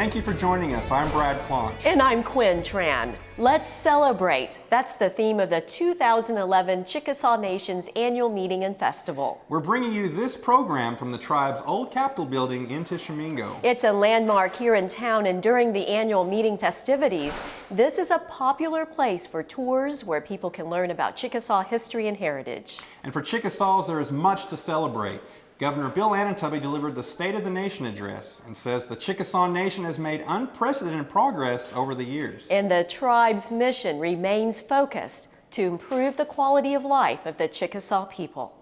Thank you for joining us. I'm Brad Klonch. And I'm Quinn Tran. Let's celebrate. That's the theme of the 2011 Chickasaw Nation's annual meeting and festival. We're bringing you this program from the tribe's old Capitol building in Tishomingo. It's a landmark here in town, and during the annual meeting festivities, this is a popular place for tours where people can learn about Chickasaw history and heritage. And for Chickasaws, there is much to celebrate. Governor Bill Anatubby delivered the State of the Nation address and says the Chickasaw Nation has made unprecedented progress over the years. And the tribe's mission remains focused to improve the quality of life of the Chickasaw people.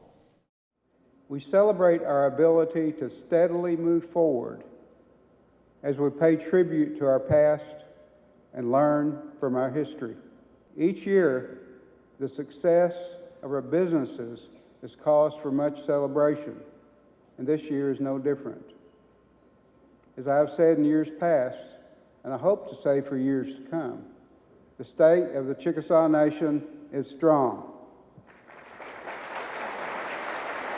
We celebrate our ability to steadily move forward as we pay tribute to our past and learn from our history. Each year, the success of our businesses is cause for much celebration. And this year is no different. As I have said in years past, and I hope to say for years to come, the state of the Chickasaw Nation is strong.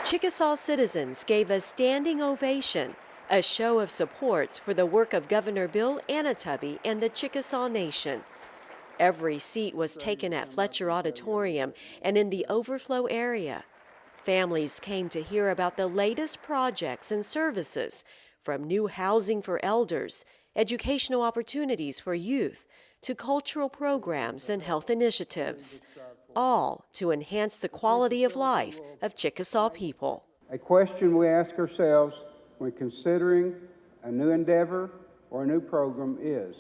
Chickasaw citizens gave a standing ovation, a show of support for the work of Governor Bill Anatubby and the Chickasaw Nation. Every seat was taken at Fletcher Auditorium and in the overflow area. Families came to hear about the latest projects and services, from new housing for elders, educational opportunities for youth, to cultural programs and health initiatives, all to enhance the quality of life of Chickasaw people. A question we ask ourselves when considering a new endeavor or a new program is,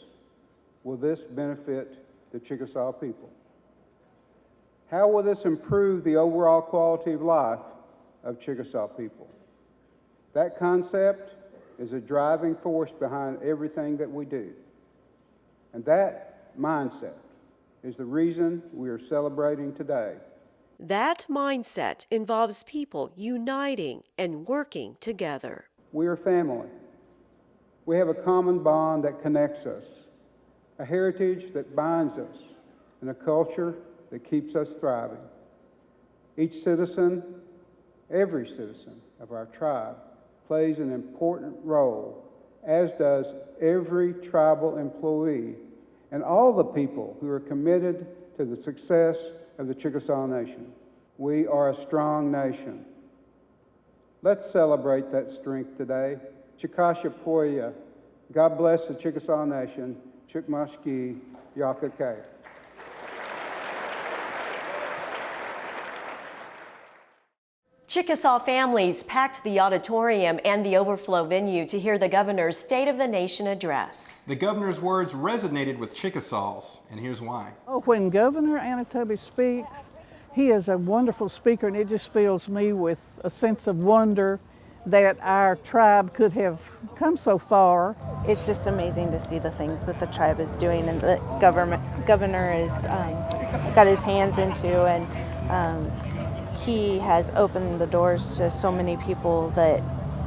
will this benefit the Chickasaw people? How will this improve the overall quality of life of Chickasaw people? That concept is a driving force behind everything that we do. And that mindset is the reason we are celebrating today. That mindset involves people uniting and working together. We are family. We have a common bond that connects us, a heritage that binds us, and a culture that keeps us thriving. Each citizen, every citizen of our tribe, plays an important role, as does every tribal employee and all the people who are committed to the success of the Chickasaw Nation. We are a strong nation. Let's celebrate that strength today. Chickasaw Poya. God bless the Chickasaw Nation. Chukmashki Yakake. Chickasaw families packed the auditorium and the overflow venue to hear the governor's State of the Nation address. The governor's words resonated with Chickasaws, and here's why. When Governor Anatubby speaks, he is a wonderful speaker, and it just fills me with a sense of wonder that our tribe could have come so far. It's just amazing to see the things that the tribe is doing and the governor is got his hands into, and he has opened the doors to so many people that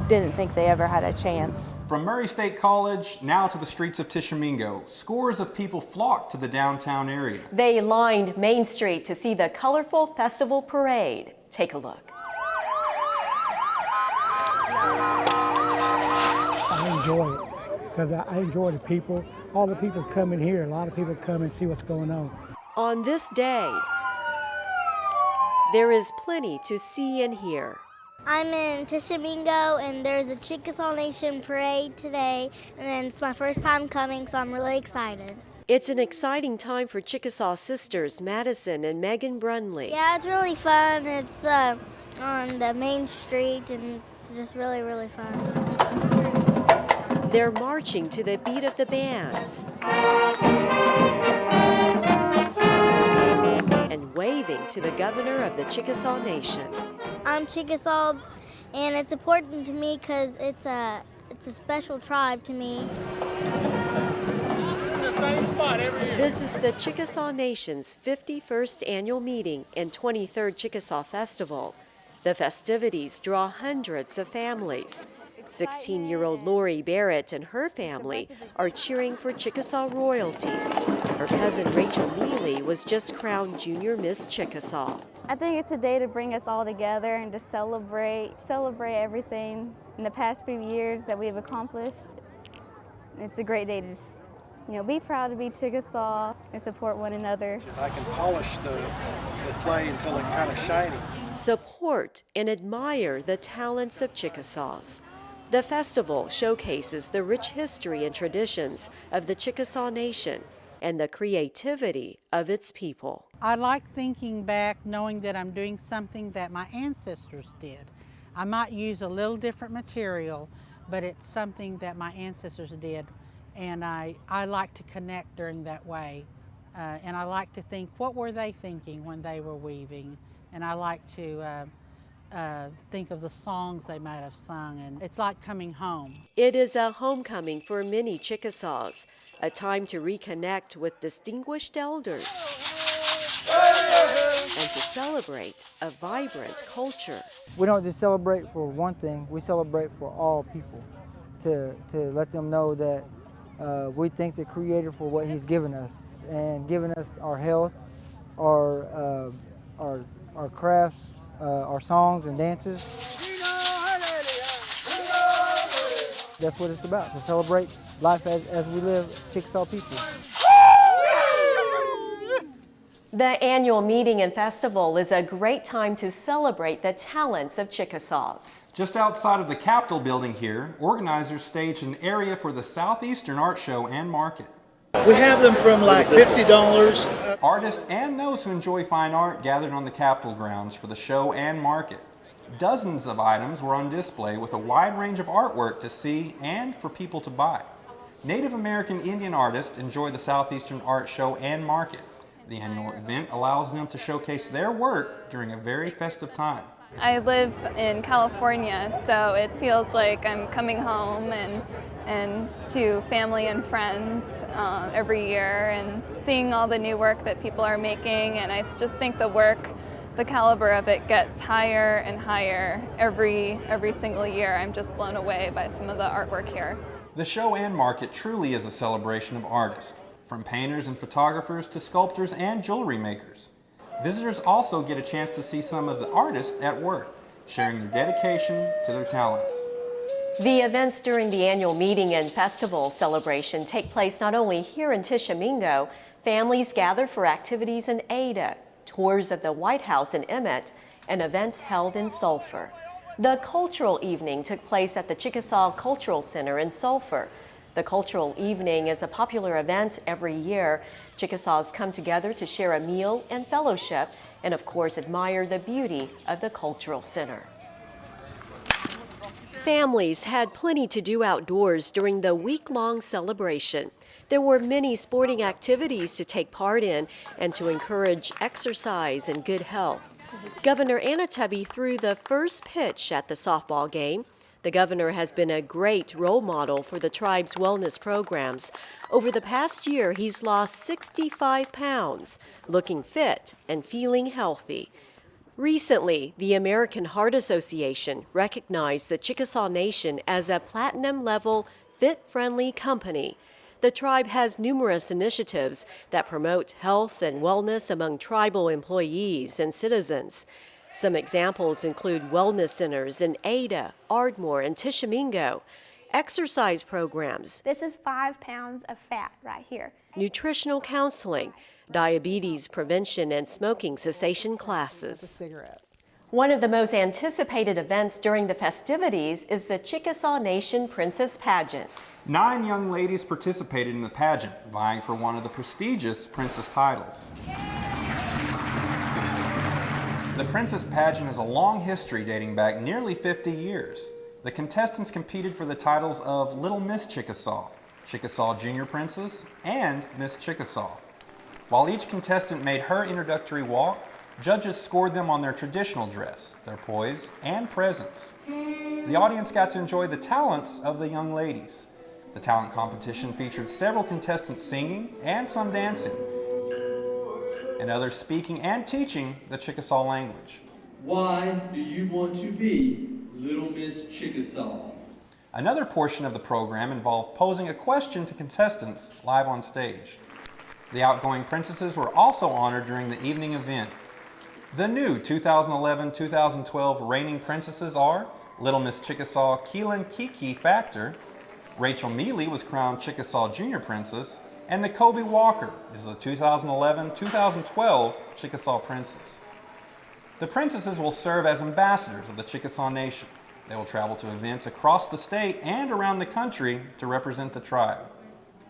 didn't think they ever had a chance. From Murray State College, now to the streets of Tishomingo, scores of people flocked to the downtown area. They lined Main Street to see the colorful festival parade. Take a look. I enjoy it because I enjoy the people. All the people come in here, a lot of people come and see what's going on. On this day, there is plenty to see and hear. I'm in Tishomingo, and there's a Chickasaw Nation parade today, and it's my first time coming, so I'm really excited. It's an exciting time for Chickasaw sisters Madison and Megan Brunley. Yeah, it's really fun. It's on the main street, and it's just really, really fun. They're marching to the beat of the bands and waving to the governor of the Chickasaw Nation. I'm Chickasaw, and it's important to me because it's a special tribe to me. This is the Chickasaw Nation's 51st annual meeting and 23rd Chickasaw Festival. The festivities draw hundreds of families. 16-year-old Lori Barrett and her family are cheering for Chickasaw royalty. Her cousin Rachel Neely was just crowned Junior Miss Chickasaw. I think it's a day to bring us all together and to celebrate everything in the past few years that we've accomplished. It's a great day to just, be proud to be Chickasaw and support one another. I can polish the clay until it's kind of shiny. Support and admire the talents of Chickasaws. The festival showcases the rich history and traditions of the Chickasaw Nation and the creativity of its people. I like thinking back, knowing that I'm doing something that my ancestors did. I might use a little different material, but it's something that my ancestors did, and I like to connect during that way. And I like to think, what were they thinking when they were weaving? And I like to think of the songs they might have sung, and it's like coming home. It is a homecoming for many Chickasaws, a time to reconnect with distinguished elders and to celebrate a vibrant culture. We don't just celebrate for one thing, we celebrate for all people, to let them know that we thank the Creator for what He's given us, and given us our health, our crafts, our songs and dances. That's what it's about, to celebrate life as we live, Chickasaw people. The annual meeting and festival is a great time to celebrate the talents of Chickasaws. Just outside of the Capitol building here, organizers staged an area for the Southeastern Art Show and Market. We have them from like $50. Artists and those who enjoy fine art gathered on the Capitol grounds for the show and market. Dozens of items were on display with a wide range of artwork to see and for people to buy. Native American Indian artists enjoy the Southeastern Art Show and Market. The annual event allows them to showcase their work during a very festive time. I live in California, so it feels like I'm coming home and to family and friends every year, and seeing all the new work that people are making, and I just think the caliber of it gets higher and higher every single year. I'm just blown away by some of the artwork here. The show and market truly is a celebration of artists, from painters and photographers to sculptors and jewelry makers. Visitors also get a chance to see some of the artists at work, sharing their dedication to their talents. The events during the annual meeting and festival celebration take place not only here in Tishomingo. Families gather for activities in Ada, tours of the White House in Emmett, and events held in Sulphur. The cultural evening took place at the Chickasaw Cultural Center in Sulphur. The cultural evening is a popular event every year. Chickasaws come together to share a meal and fellowship, and of course admire the beauty of the cultural center. Families had plenty to do outdoors during the week-long celebration. There were many sporting activities to take part in and to encourage exercise and good health. Governor Anatubby threw the first pitch at the softball game. The governor has been a great role model for the tribe's wellness programs. Over the past year, he's lost 65 pounds, looking fit and feeling healthy. Recently, the American Heart Association recognized the Chickasaw Nation as a platinum-level, fit-friendly company. The tribe has numerous initiatives that promote health and wellness among tribal employees and citizens. Some examples include wellness centers in Ada, Ardmore, and Tishomingo, exercise programs. This is 5 pounds of fat right here. Nutritional counseling, diabetes prevention, and smoking cessation classes. One of the most anticipated events during the festivities is the Chickasaw Nation Princess Pageant. 9 young ladies participated in the pageant, vying for one of the prestigious princess titles. The Princess Pageant has a long history dating back nearly 50 years. The contestants competed for the titles of Little Miss Chickasaw, Chickasaw Junior Princess, and Miss Chickasaw. While each contestant made her introductory walk, judges scored them on their traditional dress, their poise, and presence. The audience got to enjoy the talents of the young ladies. The talent competition featured several contestants singing and some dancing, and others speaking and teaching the Chickasaw language. Why do you want to be Little Miss Chickasaw? Another portion of the program involved posing a question to contestants live on stage. The outgoing princesses were also honored during the evening event. The new 2011-2012 reigning princesses are Little Miss Chickasaw Keelan Kiki Factor, Rachel Neely was crowned Chickasaw Junior Princess, and Kobe Walker is the 2011-2012 Chickasaw Princess. The princesses will serve as ambassadors of the Chickasaw Nation. They will travel to events across the state and around the country to represent the tribe.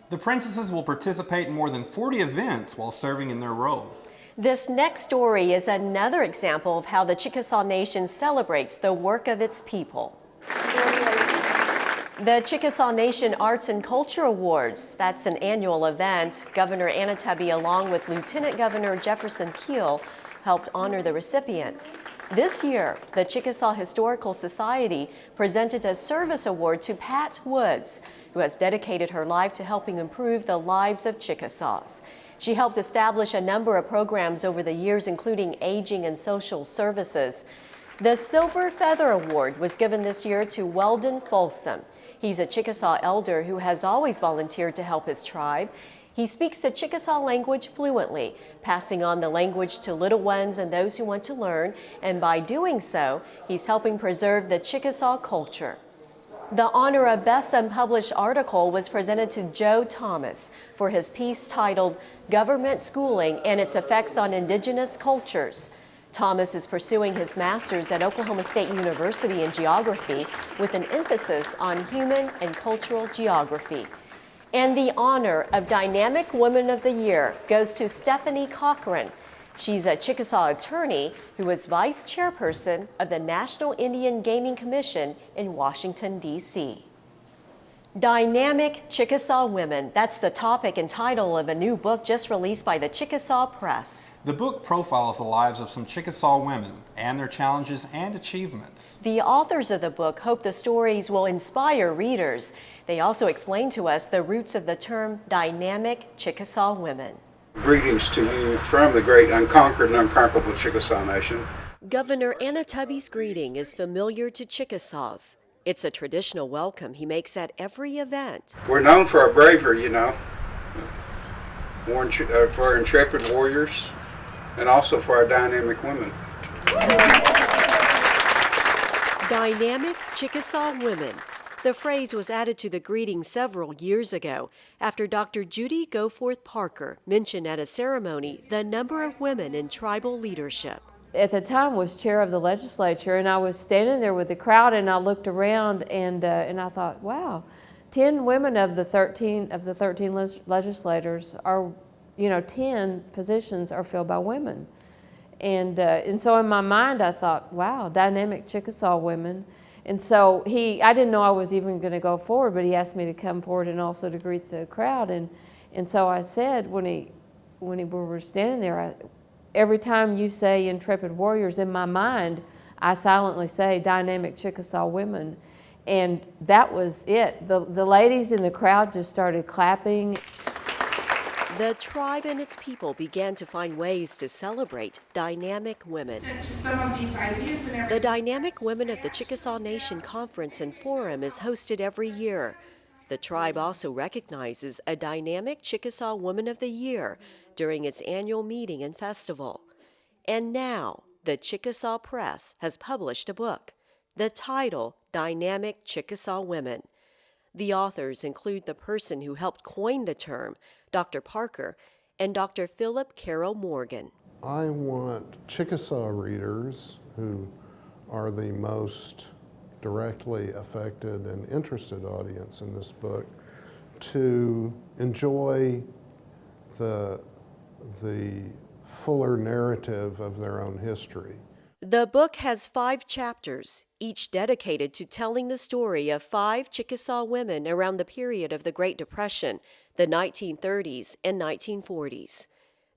The princesses will participate in more than 40 events while serving in their role. This next story is another example of how the Chickasaw Nation celebrates the work of its people. The Chickasaw Nation Arts and Culture Awards, that's an annual event. Governor Anatubby, along with Lieutenant Governor Jefferson Keel, helped honor the recipients. This year, the Chickasaw Historical Society presented a service award to Pat Woods, who has dedicated her life to helping improve the lives of Chickasaws. She helped establish a number of programs over the years, including aging and social services. The Silver Feather Award was given this year to Weldon Folsom. He's a Chickasaw elder who has always volunteered to help his tribe. He speaks the Chickasaw language fluently, passing on the language to little ones and those who want to learn, and by doing so, he's helping preserve the Chickasaw culture. The honor of Best Unpublished Article was presented to Joe Thomas for his piece titled Government Schooling and Its Effects on Indigenous Cultures. Thomas is pursuing his master's at Oklahoma State University in geography with an emphasis on human and cultural geography. And the honor of Dynamic Woman of the Year goes to Stephanie Cochran. She's a Chickasaw attorney who was vice chairperson of the National Indian Gaming Commission in Washington, D.C. Dynamic Chickasaw Women, that's the topic and title of a new book just released by the Chickasaw Press. The book profiles the lives of some Chickasaw women and their challenges and achievements. The authors of the book hope the stories will inspire readers. They also explain to us the roots of the term Dynamic Chickasaw Women. Greetings to you from the great unconquered and unconquerable Chickasaw Nation. Governor Anatubby's greeting is familiar to Chickasaws. It's a traditional welcome he makes at every event. We're known for our bravery, you know, for our intrepid warriors, and also for our dynamic women. Dynamic Chickasaw Women. The phrase was added to the greeting several years ago after Dr. Judy Goforth Parker mentioned at a ceremony the number of women in tribal leadership. At the time was chair of the legislature, and I was standing there with the crowd, and I looked around and I thought, wow, 10 women of the 13 legislators are, 10 positions are filled by women. And so in my mind I thought, wow, dynamic Chickasaw women. And so I didn't know I was even going to go forward, but he asked me to come forward and also to greet the crowd. And so I said, when we were standing there, every time you say intrepid warriors, in my mind, I silently say dynamic Chickasaw women. And that was it. The ladies in the crowd just started clapping. The tribe and its people began to find ways to celebrate dynamic women. The Dynamic Women of the Chickasaw Nation Conference and Forum is hosted every year. The tribe also recognizes a Dynamic Chickasaw Woman of the Year during its annual meeting and festival. And now, the Chickasaw Press has published a book, the title Dynamic Chickasaw Women. The authors include the person who helped coin the term, Dr. Parker, and Dr. Philip Carroll Morgan. I want Chickasaw readers, who are the most directly affected and interested audience in this book, to enjoy the fuller narrative of their own history. The book has 5 chapters, each dedicated to telling the story of 5 Chickasaw women around the period of the Great Depression, the 1930s and 1940s.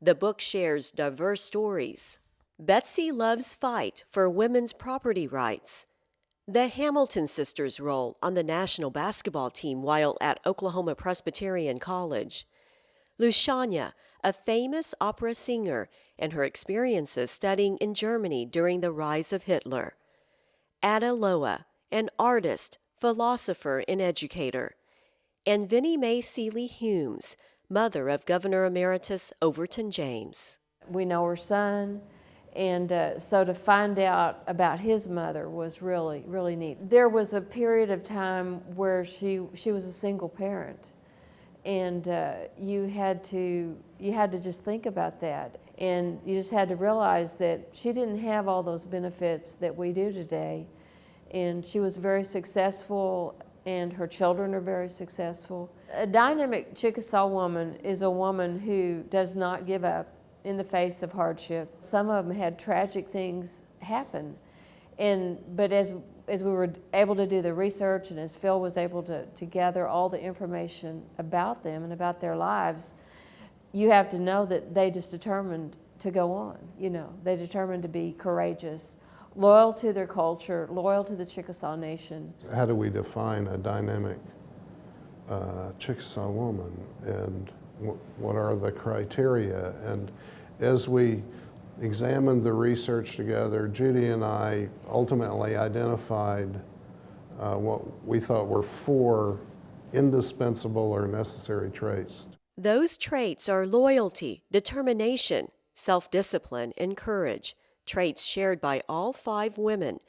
The book shares diverse stories. Betsy Love's fight for women's property rights. The Hamilton sisters' role on the national basketball team while at Oklahoma Presbyterian College. Luciania, a famous opera singer, and her experiences studying in Germany during the rise of Hitler. Ada Loa, an artist, philosopher, and educator. And Vinnie Mae Seeley Humes, mother of Governor Emeritus Overton James. We know her son, And so to find out about his mother was really, really neat. There was a period of time where she was a single parent, and you had to just think about that, and you just had to realize that she didn't have all those benefits that we do today, and she was very successful, and her children are very successful. A dynamic Chickasaw woman is a woman who does not give up in the face of hardship. Some of them had tragic things happen, but as we were able to do the research and as Phil was able to gather all the information about them and about their lives, you have to know that they just determined to go on. You know, they determined to be courageous, loyal to their culture, loyal to the Chickasaw Nation. How do we define a dynamic Chickasaw woman, and what are the criteria? And as we examined the research together, Judy and I ultimately identified what we thought were 4 indispensable or necessary traits. Those traits are loyalty, determination, self-discipline, and courage, traits shared by all 5 women.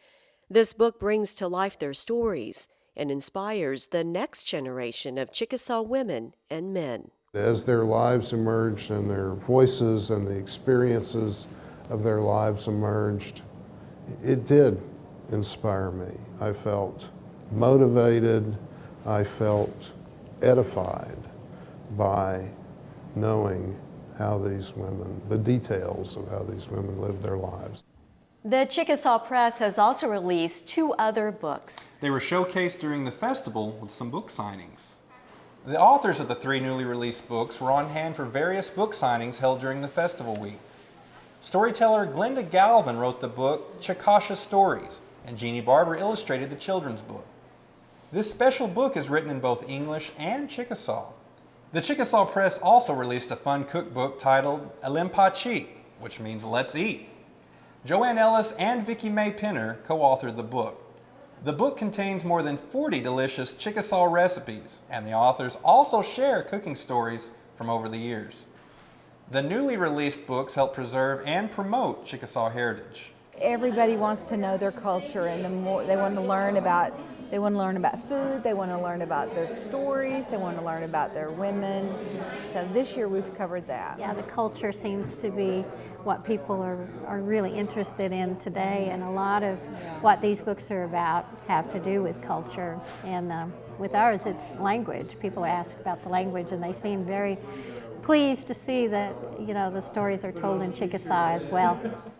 This book brings to life their stories and inspires the next generation of Chickasaw women and men. As their lives emerged and their voices and the experiences of their lives emerged, it did inspire me. I felt motivated, I felt edified by knowing how these women, the details of how these women lived their lives. The Chickasaw Press has also released 2 other books. They were showcased during the festival with some book signings. The authors of the 3 newly released books were on hand for various book signings held during the festival week. Storyteller Glenda Galvin wrote the book Chickasaw Stories, and Jeannie Barber illustrated the children's book. This special book is written in both English and Chickasaw. The Chickasaw Press also released a fun cookbook titled Alimpachi, which means let's eat. Joanne Ellis and Vicki Mae Penner co-authored the book. The book contains more than 40 delicious Chickasaw recipes, and the authors also share cooking stories from over the years. The newly released books help preserve and promote Chickasaw heritage. Everybody wants to know their culture, and the more they want to learn about food, they want to learn about their stories, they want to learn about their women. So this year we've covered that. Yeah, the culture seems to be what people are really interested in today, and a lot of what these books are about have to do with culture. And with ours, it's language. People ask about the language, and they seem very pleased to see that, you know, the stories are told in Chickasaw as well.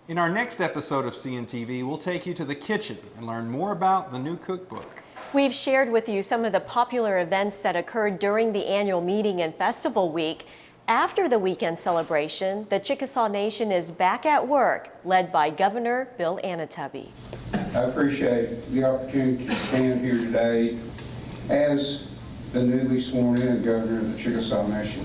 In our next episode of CNTV, we'll take you to the kitchen and learn more about the new cookbook. We've shared with you some of the popular events that occurred during the annual meeting and festival week. After the weekend celebration, the Chickasaw Nation is back at work, led by Governor Bill Anatubby. I appreciate the opportunity to stand here today as the newly sworn-in governor of the Chickasaw Nation.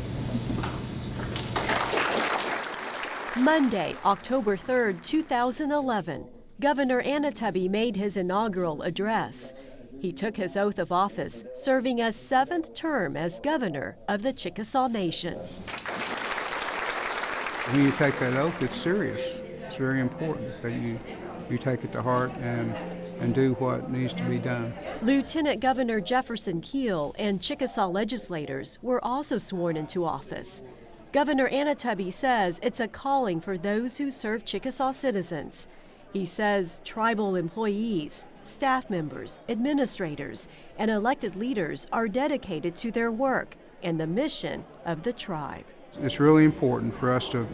Monday, October 3rd, 2011, Governor Anatubby made his inaugural address. He took his oath of office, serving a 7th term as governor of the Chickasaw Nation. When you take that oath, it's serious. It's very important that you take it to heart and do what needs to be done. Lieutenant Governor Jefferson Keel and Chickasaw legislators were also sworn into office. Governor Anatubby says it's a calling for those who serve Chickasaw citizens. He says tribal employees, staff members, administrators, and elected leaders are dedicated to their work and the mission of the tribe. It's really important for us to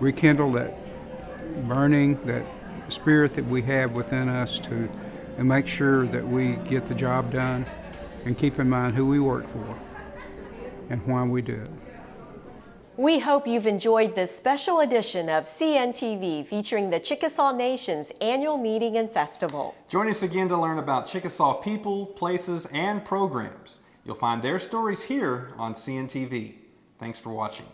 rekindle that burning, that spirit that we have within us and make sure that we get the job done and keep in mind who we work for and why we do it. We hope you've enjoyed this special edition of CNTV featuring the Chickasaw Nation's annual meeting and festival. Join us again to learn about Chickasaw people, places, and programs. You'll find their stories here on CNTV. Thanks for watching.